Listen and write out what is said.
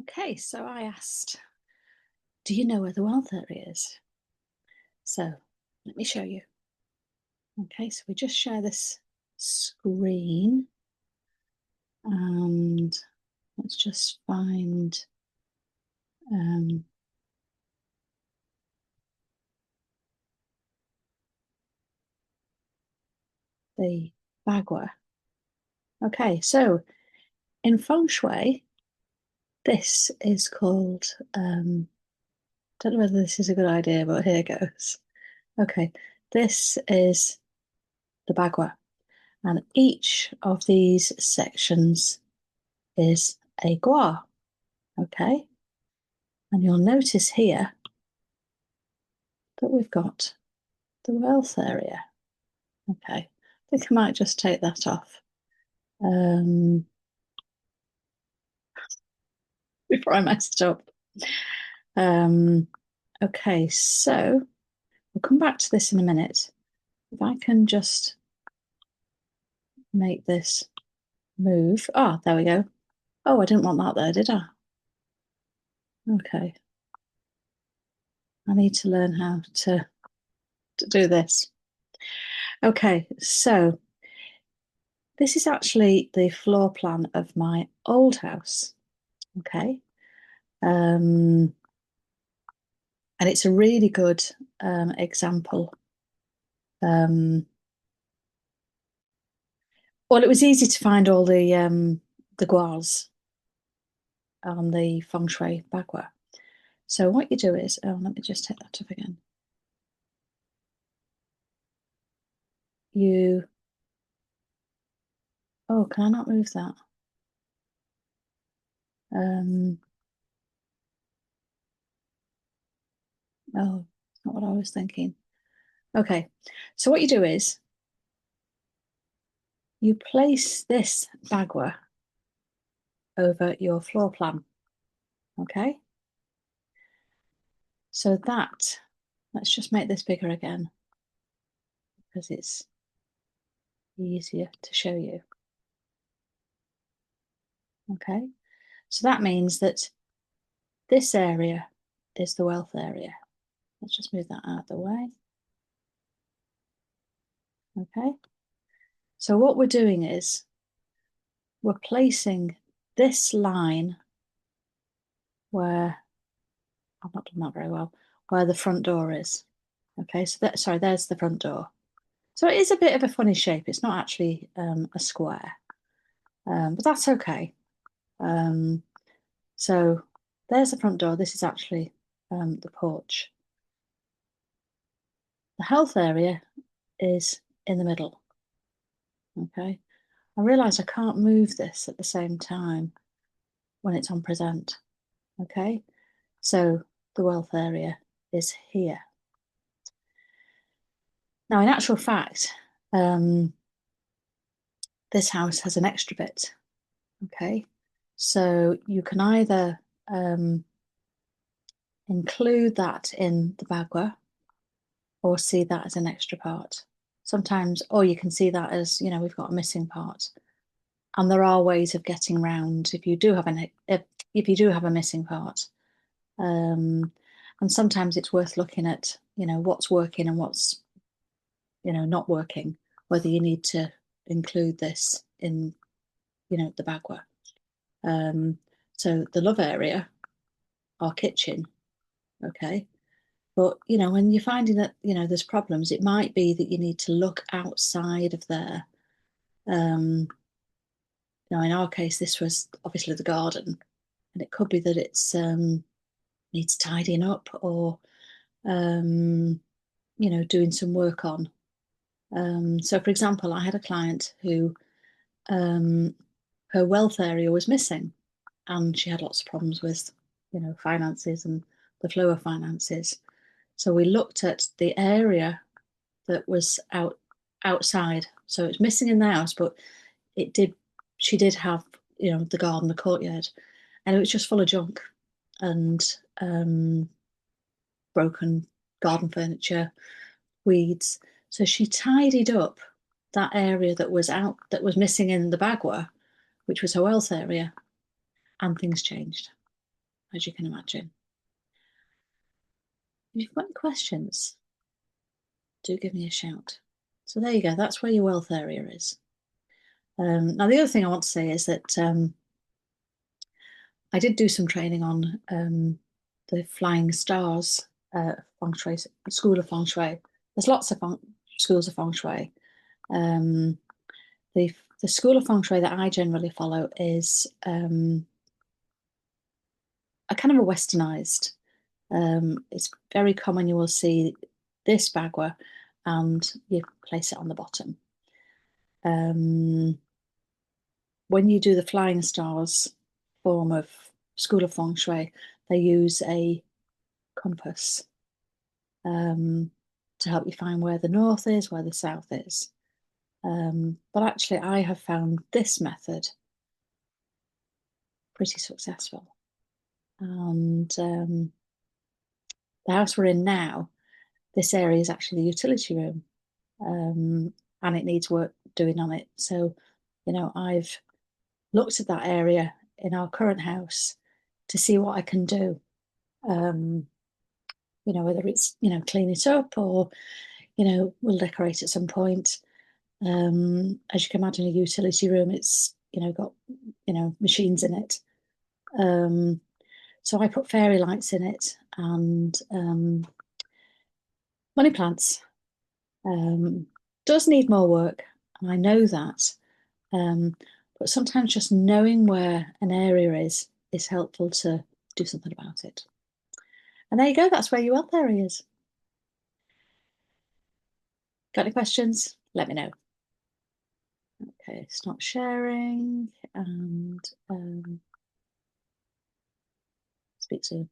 Okay, so I asked, do you know where the wealth area is? So let me show you. Okay, so we just share this screen and let's just find um, the Bagua. Okay, so in Feng Shui, this is called, don't know whether this is a good idea, but here goes. Okay, this is the Bagua, and each of these sections is a gua. Okay, and you'll notice here that we've got the wealth area. Okay, I think I might just take that off before I mess it up. Okay, so we'll come back to this in a minute. If I can just make this move. Ah, there we go. Oh, I didn't want that there, did I? Okay. I need to learn how to do this. Okay, so this is actually the floor plan of my old house. Okay. And it's a really good example. Well, it was easy to find all the guas on the Feng Shui Bagua. So what you do is, oh, let me just take that off again. Oh, can I not move that? Oh, not what I was thinking. Okay, so what you do is you place this Bagua over your floor plan. Okay, so that, let's just make this bigger again because it's easier to show you. Okay, so that means that this area is the wealth area. Let's just move that out of the way. Okay, so what we're doing is we're placing this line where, I've not done that very well, where the front door is. Okay, so that, sorry, there's the front door. So it is a bit of a funny shape. It's not actually a square, but that's okay. So there's the front door. This is actually the porch. The health area is in the middle. Okay, I realise I can't move this at the same time when it's on present. Okay, so the wealth area is here. Now, in actual fact, this house has an extra bit. Okay, so you can either include that in the Bagua or see that as an extra part. Sometimes, or you can see that as, you know, we've got a missing part. And there are ways of getting around if you do have if you do have a missing part. And sometimes it's worth looking at, you know, what's working and what's, you know, not working, whether you need to include this in, you know, the Bagua. So the love area, our kitchen, okay. But, you know, when you're finding that, you know, there's problems, it might be that you need to look outside of there. You know, in our case, this was obviously the garden, and it could be that it's needs tidying up or, you know, doing some work on. So, for example, I had a client who her wealth area was missing, and she had lots of problems with, you know, finances and the flow of finances. So we looked at the area that was outside. So it's missing in the house, but she did have, you know, the garden, the courtyard, and it was just full of junk and broken garden furniture, weeds. So she tidied up that area that was missing in the Bagua, which was her wealth area, and things changed. as you can imagine. If you've got any questions, do give me a shout. So there you go. That's where your wealth area is. Now, the other thing I want to say is that I did do some training on the Flying Stars Feng Shui, School of Feng Shui. There's lots of schools of Feng Shui. The school of Feng Shui that I generally follow is a kind of a westernized. It's very common you will see this Bagua and you place it on the bottom. When you do the Flying Stars form of School of Feng Shui, they use a compass to help you find where the north is, where the south is. But actually, I have found this method pretty successful. And the house we're in now, this area is actually the utility room, and it needs work doing on it. So, I've looked at that area in our current house to see what I can do. Whether it's, clean it up or, we'll decorate at some point. As you can imagine, a utility room, it's, got, machines in it. So I put fairy lights in it and money plants. Does need more work. I know that. But sometimes just knowing where an area is helpful to do something about it. And there you go. That's where your wealth area is. Got any questions? Let me know. Okay, stop sharing and speak soon.